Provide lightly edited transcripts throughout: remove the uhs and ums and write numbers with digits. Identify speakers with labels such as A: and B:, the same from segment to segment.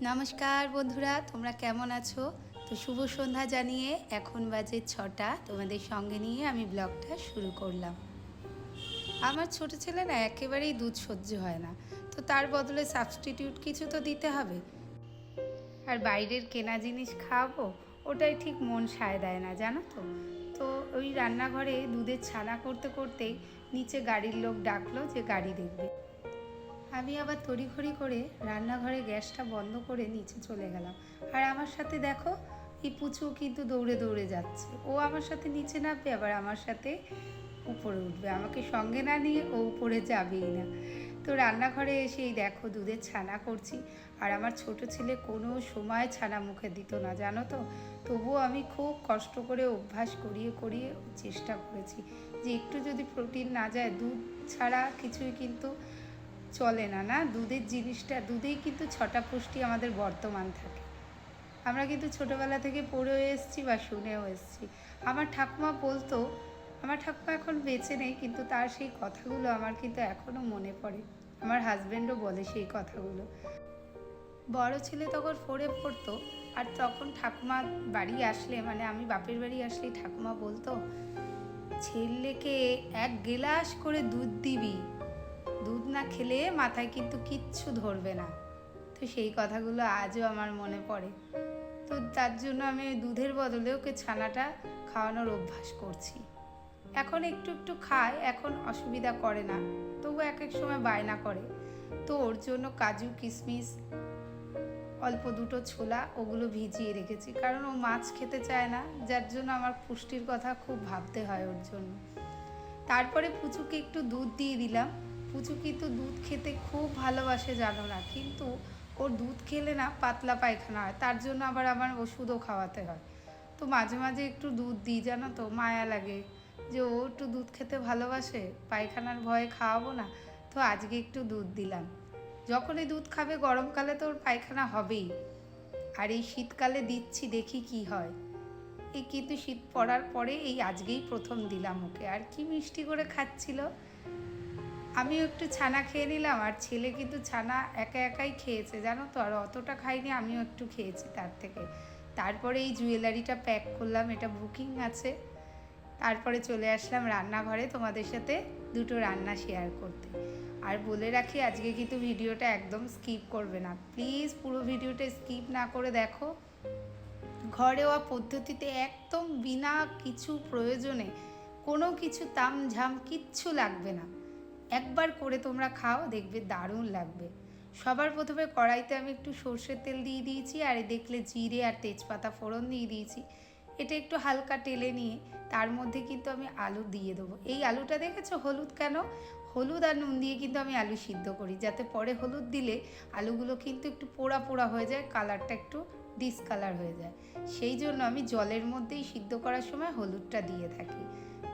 A: নমস্কার বন্ধুরা, তোমরা কেমন আছো? তো শুভ সন্ধ্যা জানিয়ে এখন বাজে 6টা, তোমাদের সঙ্গে নিয়ে আমি ব্লগটা শুরু করলাম। আমার ছোট ছেলে না একেবারেই দুধ সহ্য হয় না, তো তার বদলে সাবস্টিটিউট কিছু তো দিতে হবে। আর বাইরের কেনা জিনিস খাওয়াবো, ওটাই ঠিক মন সায় দেয় না, জানো তো। তো ওই রান্নাঘরে দুধের ছানা করতে করতেই নিচে গাড়ির লোক ডাকলো যে গাড়ি দেখবে। আমি আবার তড়িঘড়ি করে রান্নাঘরে গ্যাসটা বন্ধ করে নিচে চলে গেলাম। আর আমার সাথে দেখো, এই পুচু কিন্তু দৌড়ে দৌড়ে যাচ্ছে। ও আমার সাথে নিচে নামবে, আবার আমার সাথে উপরে উঠবে। আমাকে সঙ্গে না নিয়ে ও উপরে যাবেই না। তো রান্নাঘরে এসেই দেখো দুধের ছানা করছি। আর আমার ছোট ছেলে কোনো সময় ছানা মুখে দিত না, জানো তো। তবুও আমি খুব কষ্ট করে অভ্যাস করিয়ে করিয়ে চেষ্টা করেছি যে একটু যদি প্রোটিন না যায়, দুধ ছাড়া কিছুই কিন্তু চলে না। না, দুধের জিনিসটা, দুধেই কিন্তু 6টা পুষ্টি আমাদের বর্তমান থাকে। আমরা কিন্তু ছোটোবেলা থেকে পড়েও এসেছি বা শুনেও এসেছি। আমার ঠাকুমা বলতো, আমার ঠাকুমা এখন বেঁচে নেই, কিন্তু তার সেই কথাগুলো আমার কিন্তু এখনও মনে পড়ে। আমার হাজব্যান্ডও বলে সেই কথাগুলো। বড় ছেলে তখন 4-এ পড়তো, আর তখন ঠাকুমা বাড়ি আসলে, মানে আমি বাপের বাড়ি আসলেই ঠাকুমা বলতো, ছেলেকে 1 গ্লাস করে দুধ দিবি, দুধ না খেলে মাথায় কিন্তু কিচ্ছু ধরবে না। তো সেই কথাগুলো আজও আমার মনে পড়ে। তো তার জন্য আমি দুধের বদলে ওকে ছানাটা খাওয়ানোর অভ্যাস করছি। এখন একটু একটু খায়, এখন অসুবিধা করে না, তবু এক এক সময় বায়না করে। তো ওর জন্য কাজু কিশমিশ, অল্প 2টো ছোলা, ওগুলো ভিজিয়ে রেখেছি, কারণ ও মাছ খেতে চায় না, যার জন্য আমার পুষ্টির কথা খুব ভাবতে হয় ওর জন্য। তারপরে পুচুকে একটু দুধ দিয়ে দিলাম। পুচু কিন্তু দুধ খেতে খুব ভালোবাসে, জানো না, কিন্তু ওর দুধ খেলে না পাতলা পায়খানা হয়, তার জন্য আবার আমার ওষুধও খাওয়াতে হয়। তো মাঝে মাঝে একটু দুধ দিই, জানো তো, মায়া লাগে যে ও একটু দুধ খেতে ভালোবাসে, পায়খানার ভয়ে খাওয়াবো না, তো আজকে একটু দুধ দিলাম। যখনই দুধ খাবে গরমকালে তো ওর পায়খানা হবেই, আর এই শীতকালে দিচ্ছি, দেখি কি হয়। এই কিন্তু শীত পড়ার পরে এই আজকেই প্রথম দিলাম ওকে, আর কি মিষ্টি করে খাচ্ছিল। আমিও একটু ছানা খেয়ে নিলাম, আর ছেলে কিন্তু ছানা একা একাই খেয়েছে, জানো তো, আর অতটা খাইনি, আমিও একটু খেয়েছি তার থেকে। তারপরে এই জুয়েলারিটা প্যাক করলাম, এটা বুকিং আছে। তারপরে চলে আসলাম রান্নাঘরে তোমাদের সাথে 2টো রান্না শেয়ার করতে। আর বলে রাখি, আজকে কিন্তু ভিডিওটা একদম স্কিপ করবে না, প্লিজ পুরো ভিডিওটা স্কিপ না করে দেখো। ঘরোয়া পদ্ধতিতে, একদম বিনা কিছু প্রয়োজনে, কোনো কিছু তামঝাম কিচ্ছু লাগবে না। একবার করে তোমরা খাও, দেখবে দারুণ লাগবে। সবার প্রথমে কড়াইতে আমি একটু সর্ষের তেল দিয়ে দিয়েছি, আর দেখলে জিরে আর তেজপাতা ফোড়ন দিয়ে দিয়েছি। এটা একটু হালকা টেলে নিয়ে তার মধ্যে কিন্তু আমি আলু দিয়ে দেবো। এই আলুটা দেখেছো হলুদ কেন? হলুদ আর নুন দিয়ে কিন্তু আমি আলু সিদ্ধ করি, যাতে পরে হলুদ দিলে আলুগুলো কিন্তু একটু পোড়া পোড়া হয়ে যায়, কালারটা একটু ডিসকালার হয়ে যায়। সেই জন্য আমি জলের মধ্যেই সিদ্ধ করার সময় হলুদটা দিয়ে থাকি।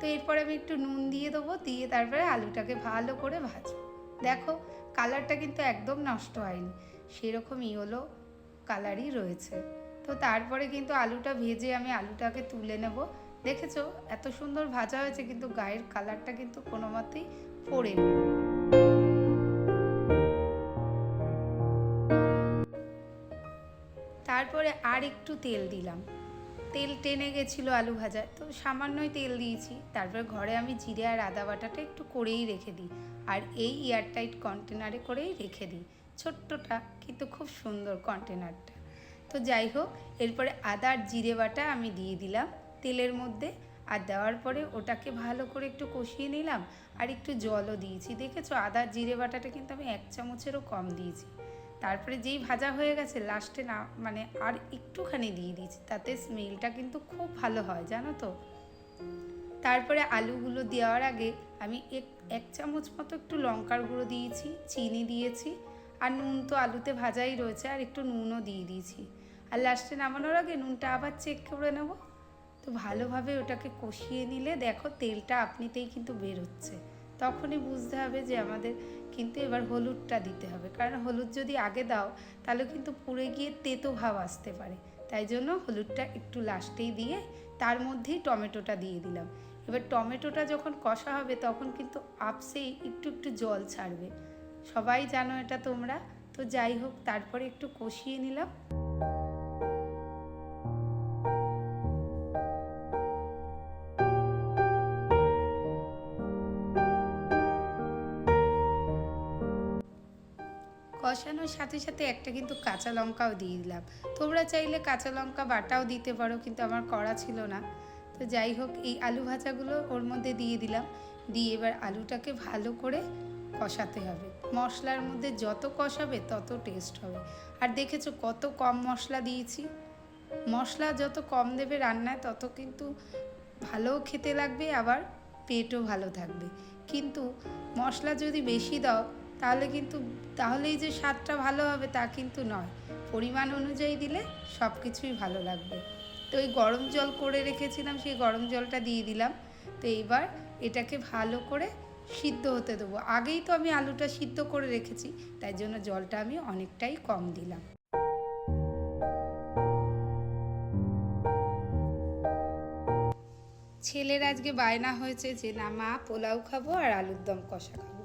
A: তো এরপরে আমি একটু নুন দিয়ে দেবো, দিয়ে তারপরে আলুটাকে ভালো করে ভাজবো। দেখো কালারটা কিন্তু একদম নষ্ট হয়নি, সেরকমই হলো কালারই রয়েছে। তো তারপরে কিন্তু আলুটা ভেজে আমি আলুটাকে তুলে নেব। দেখেছো এত সুন্দর ভাজা হয়েছে, কিন্তু গায়ের কালারটা কিন্তু কোনো মতেই পড়েনি। তারপরে আর একটু তেল দিলাম, তেল টেনে গেছিলো আলু ভাজায়, তো সামান্যই তেল দিয়েছি। তারপরে ঘরে আমি জিরে আর আদা বাটাটা একটু করেই রেখে দিই, আর এই এয়ারটাইট কন্টেনারে করেই রেখে দিই। ছোট্টটা কিন্তু খুব সুন্দর কন্টেনারটা। তো যাই হোক, এরপরে আদা আর জিরে বাটা আমি দিয়ে দিলাম তেলের মধ্যে, আর দেওয়ার পরে ওটাকে ভালো করে একটু কষিয়ে নিলাম, আর একটু জলও দিয়েছি। দেখেছো আদা জিরে বাটাটা কিন্তু আমি 1 চামচেরও কম দিয়েছি। তারপরে যেই ভাজা হয়ে গেছে, লাস্টে না মানে আর একটুখানি দিয়ে দিয়েছি, তাতে স্মেলটা কিন্তু খুব ভালো হয়, জানো তো। তারপরে আলুগুলো দেওয়ার আগে আমি 1 চামচ মতো একটু লঙ্কার গুঁড়ো দিয়েছি, চিনি দিয়েছি, আর নুন তো আলুতে ভাজাই রয়েছে, আর একটু নুনও দিয়ে দিয়েছি। আর লাস্টে নামানোর আগে নুনটা আবার চেক করে নেব। তো ভালোভাবে ওটাকে কষিয়ে নিলে দেখো তেলটা আপনিতেই কিন্তু বের হচ্ছে, তখনই বুঝতে হবে যে আমাদের কিন্তু এবার হলুদটা দিতে হবে, কারণ হলুদ যদি আগে দাও তাহলে কিন্তু পুড়ে গিয়ে তেতো ভাব আসতে পারে। তাই জন্য হলুদটা একটু লাস্টেই দিয়ে তার মধ্যেই টমেটোটা দিয়ে দিলাম। এবার টমেটোটা যখন কষা হবে তখন কিন্তু আপসেই একটু একটু জল ছাড়বে, সবাই জানো এটা তোমরা। তো তো যাই হোক, তারপরে একটু কষিয়ে নিলাম। কষানোর সাথে সাথে একটা কিন্তু কাঁচা লঙ্কাও দিয়ে দিলাম। তোমরা চাইলে কাঁচা লঙ্কা বাটাও দিতে পারো, কিন্তু আমার করা ছিল না। তো যাই হোক, এই আলু ভাজাগুলো ওর মধ্যে দিয়ে দিলাম। দিয়ে এবার আলুটাকে ভালো করে কষাতে হবে। মশলার মধ্যে যত কষাবে তত টেস্ট হবে। আর দেখেছো কত কম মশলা দিয়েছি। মশলা যত কম দেবে রান্নায় তত কিন্তু ভালোও খেতে লাগবে, আবার পেটও ভালো থাকবে। কিন্তু মশলা যদি বেশি দাও তাহলেই যে স্বাদটা ভালো হবে তা কিন্তু নয়। পরিমাণ অনুযায়ী দিলে সব কিছুই ভালো লাগবে। তো এই গরম জল করে রেখেছিলাম, সেই গরম জলটা দিয়ে দিলাম। তো এইবার এটাকে ভালো করে সিদ্ধ হতে দেবো। আগেই তো আমি আলুটা সিদ্ধ করে রেখেছি, তাই জন্য জলটা আমি অনেকটাই কম দিলাম। ছেলের আজকে বায়না হয়েছে যে না মা, পোলাও খাবো আর আলুর দম কষা খাবো।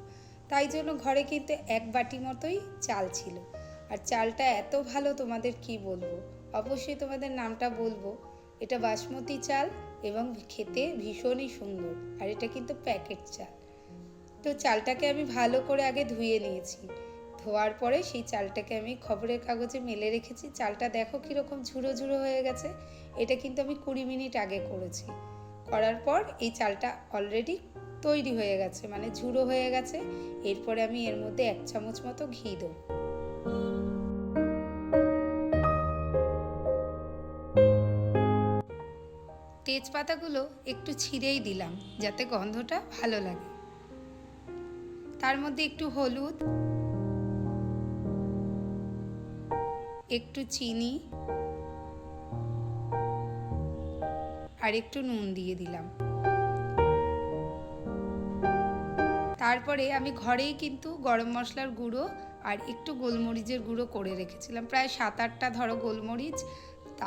A: তাই জন্য ঘরে কিন্তু 1 বাটি মতোই চাল ছিল। আর চালটা এত ভালো, তোমাদের কি বলবো। অবশ্যই তোমাদের নামটা বলবো। এটা বাসমতি চাল এবং খেতে ভীষণই সুন্দর। আর এটা কিন্তু প্যাকেট চাল। তো চালটাকে আমি ভালো করে আগে ধুয়ে নিয়েছি। ধোয়ার পরে সেই চালটাকে আমি খবরের কাগজে মেলে রেখেছি। চালটা দেখো কীরকম ঝুড়ো ঝুড়ো হয়ে গেছে। এটা কিন্তু আমি 20 মিনিট আগে করেছি। করার পর এই চালটা অলরেডি তৈরি হয়ে গেছে, মানে ঝুড়ো হয়ে গেছে। এরপরে আমি এর মধ্যে 1 চামচ মতো ঘি দেব। তেজপাতাগুলো একটু ছিঁড়েই দিলাম যাতে গন্ধটা ভালো লাগে। তার মধ্যে একটু হলুদ, একটু চিনি আর একটু নুন দিয়ে দিলাম। তারপরে আমি ঘরেই কিন্তু গরম মশলার গুঁড়ো আর একটু গোলমরিচের গুঁড়ো করে রেখেছিলাম। প্রায় 7-8টা ধরো গোলমরিচ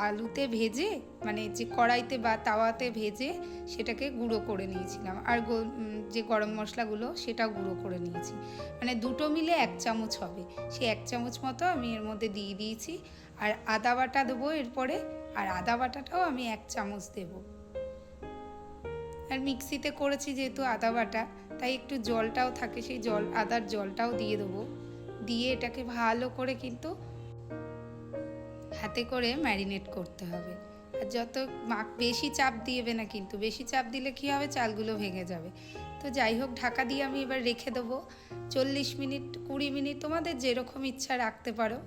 A: আলুতে ভেজে, মানে যে কড়াইতে বা তাওয়াতে ভেজে সেটাকে গুঁড়ো করে নিয়েছিলাম। আর যে গরম মশলাগুলো সেটাও গুঁড়ো করে নিয়েছি। মানে দুটো মিলে 1 চামচ হবে। সেই 1 চামচ মতো আমি এর মধ্যে দিয়ে দিয়েছি। আর আদা বাটা দেবো এরপরে। আর আদা বাটাটাও আমি 1 চামচ দেবো। আর মিক্সিতে করেছি যেহেতু আদা বাটা, তাই একটু জলটাও থাকে, সেই আদার জলটাও দিয়ে দেবো। দিয়ে এটাকে ভালো করে কিন্তু হাতে করে ম্যারিনেট করতে হবে। আর বেশি চাপ দিবে না, কিন্তু বেশি চাপ দিলে কী হবে, চালগুলো ভেঙে যাবে। তো যাই হোক, ঢাকা দিয়ে আমি এবার রেখে দেবো 40 মিনিট 20 মিনিট, তোমাদের যেরকম ইচ্ছা রাখতে পারো।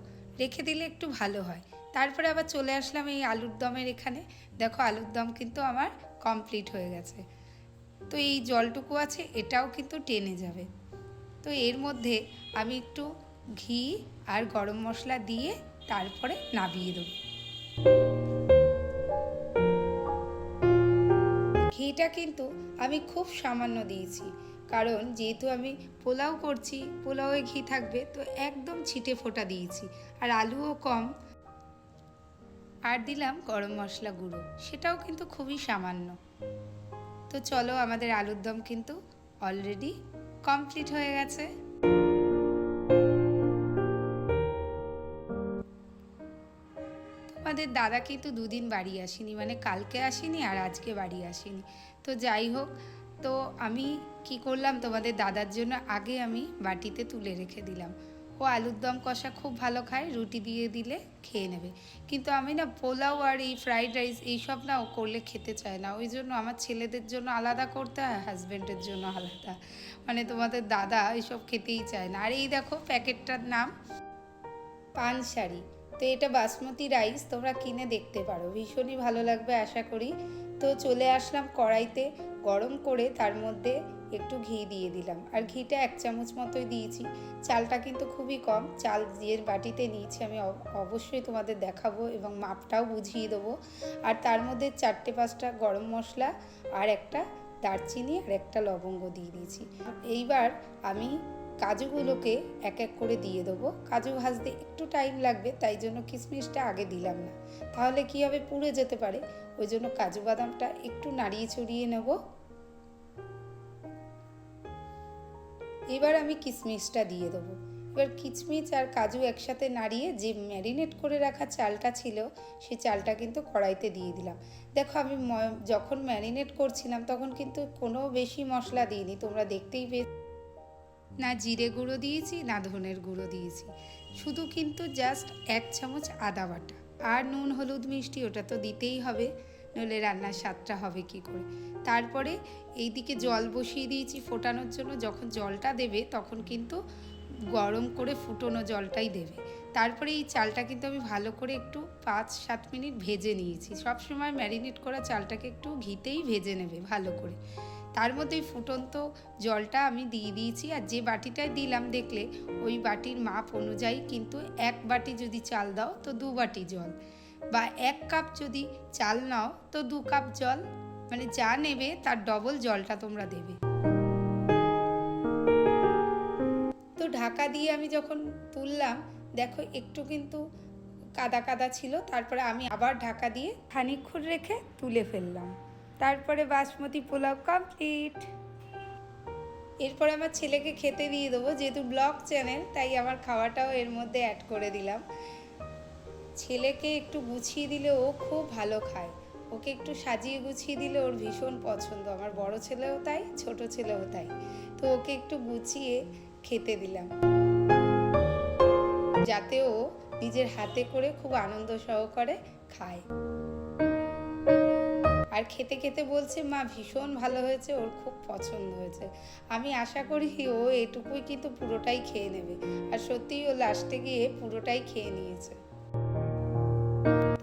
A: রেখে দিলে একটু ভালো হয়। তারপরে আবার চলে আসলাম এই আলুর দমের এখানে। দেখো আলুর দম কিন্তু আমার কমপ্লিট হয়ে গেছে। তো এই জলটুকু আছে, এটাও কিন্তু টেনে যাবে। তো এর মধ্যে আমি একটু ঘি আর গরম মশলা দিয়ে তারপরে নামিয়ে দেবো। ঘিটা কিন্তু আমি খুব সামান্য দিয়েছি, কারণ যেহেতু আমি পোলাও করছি, পোলাওয়ে ঘি থাকবে, তো একদম ছিটে ফোঁটা দিয়েছি। আর আলুও কম। আর দিলাম গরম মশলা গুঁড়ো, সেটাও কিন্তু খুবই সামান্য। তো চলো, আমাদের আলুর দম কিন্তু অলরেডি কমপ্লিট হয়ে গেছে। তোমাদের দাদা কিন্তু 2 দিন বাড়ি আসেনি, মানে কালকে আসেনি আর আজকে বাড়ি আসেনি। তো যাই হোক, তো আমি কি করলাম, তোমাদের দাদার জন্য আগে আমি বাটিতে তুলে রেখে দিলাম। ও আলুর দম কষা খুব ভালো খায়, রুটি দিয়ে দিলে খেয়ে নেবে। কিন্তু আমি না পোলাও আর এই ফ্রাইড রাইস এইসব না ও করলে খেতে চায় না। ওই জন্য আমার ছেলেদের জন্য আলাদা করতে হয়, হাজব্যান্ডের জন্য আলাদা। মানে তোমাদের দাদা এইসব খেতেই চায় না। আর এই দেখো, প্যাকেটটার নাম পানসারি। তো এটা বাসমতি রাইস, তোমরা কিনে দেখতে পারো, ভীষণই ভালো লাগবে আশা করি। তো চলে আসলাম কড়াইতে, গরম করে তার মধ্যে একটু ঘি দিয়ে দিলাম। আর ঘিটা 1 চামচ মতোই দিয়েছি। চালটা কিন্তু খুবই কম, চাল যে বাটিতে নিয়েছি আমি অবশ্যই তোমাদের দেখাবো এবং মাপটাও বুঝিয়ে দেবো। আর তার মধ্যে 4-5টা গরম মশলা আর একটা দারচিনি আর একটা লবঙ্গ দিয়ে দিয়েছি। এইবার আমি কাজুগুলোকে এক এক করে দিয়ে দেবো। কাজু ভাজতে একটু টাইম লাগবে, তাই জন্য কিশমিশটা আগে দিলাম না, তাহলে কি হবে, পুড়ে যেতে পারে। ওই জন্য কাজু বাদামটা একটু নাড়িয়ে চড়িয়ে নেব। এবার আমি কিশমিশটা দিয়ে দেবো। এবার কিচমিচ আর কাজু একসাথে নাড়িয়ে যে ম্যারিনেট করে রাখা চালটা ছিল সেই চালটা কিন্তু কড়াইতে দিয়ে দিলাম। দেখো আমি যখন ম্যারিনেট করছিলাম তখন কিন্তু কোনো বেশি মশলা দিইনি, তোমরা দেখতেই না জিরে গুঁড়ো দিয়েছি না ধনের গুঁড়ো দিয়েছি, শুধু কিন্তু জাস্ট 1 চামচ আদা বাটা আর নুন হলুদ মিষ্টি ওটা তো দিতেই হবে, নইলে রান্নার স্বাদটা হবে কি করে। তারপরে এইদিকে জল বসিয়ে দিয়েছি ফোটানোর জন্য। যখন জলটা দেবে তখন কিন্তু গরম করে ফুটোনো জলটাই দেবে। তারপরে এই চালটা কিন্তু আমি ভালো করে একটু 5-7 মিনিট ভেজে নিয়েছি। সবসময় ম্যারিনেট করা চালটাকে একটু ঘিতেই ভেজে নেবে ভালো করে। তার মধ্যেই ফুটন্ত জলটা আমি দিয়ে দিয়েছি, আর যে বাটিটায় দিলাম দেখলে ওই বাটির মাপ অনুযায়ী কিন্তু 1 বাটি যদি চাল দাও তো 2 বাটি জল, বা 1 কাপ যদি চাল নাও তো 2 কাপ জল, মানে যা নেবে তার ডবল জলটা তোমরা দেবে। তো ঢাকা দিয়ে আমি যখন তুললাম দেখো একটু কিন্তু কাদা কাদা ছিল, তারপরে আমি আবার ঢাকা দিয়ে খানিকক্ষণ রেখে তুলে ফেললাম। তারপরে বাসমতি পোলাও কমপ্লিট। এরপরে আমার ছেলেকে খেতে দিয়ে দেবো, যেহেতু ব্লগ চ্যানেল তাই আমার খাওয়াটাও এর মধ্যে অ্যাড করে দিলাম। ছেলেকে একটু গুছিয়ে দিলে ও খুব ভালো খায়, ওকে একটু সাজিয়ে গুছিয়ে দিলে ওর ভীষণ পছন্দ। আমার বড় ছেলেও তাই, ছোট ছেলেও তাই। তো ওকে একটু গুছিয়ে খেতে দিলাম যাতে ও নিজের হাতে করে খুব আনন্দ সহকারে খায়। আর খেতে খেতে বলছে মা ভীষণ ভালো হয়েছে, ওর খুব পছন্দ হয়েছে। আমি আশা করি ও এটুকুই কিন্তু পুরোটাই খেয়ে নেবে, আর সত্যিই ও লাস্টে গিয়ে পুরোটাই খেয়ে নিয়েছে।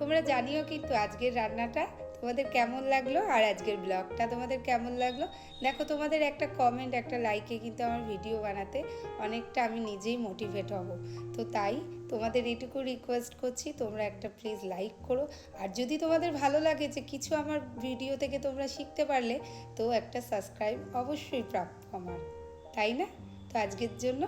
A: তোমরা জানিও কিন্তু আজকের রান্নাটা তোমাদের কেমন লাগলো, আর আজকের ব্লগটা তোমাদের কেমন লাগলো। দেখো তোমাদের একটা কমেন্ট একটা লাইকে কিন্তু আমার ভিডিও বানাতে অনেকটা আমি নিজেই মোটিভেট হব। তো তাই তোমাদের এটুকু রিকোয়েস্ট করছি, তোমরা একটা প্লিজ লাইক করো। আর যদি তোমাদের ভালো লাগে যে কিছু আমার ভিডিও থেকে তোমরা শিখতে পারলে, তো একটা সাবস্ক্রাইব অবশ্যই প্রাপ্য আমার, তাই না? তো আজকের জন্য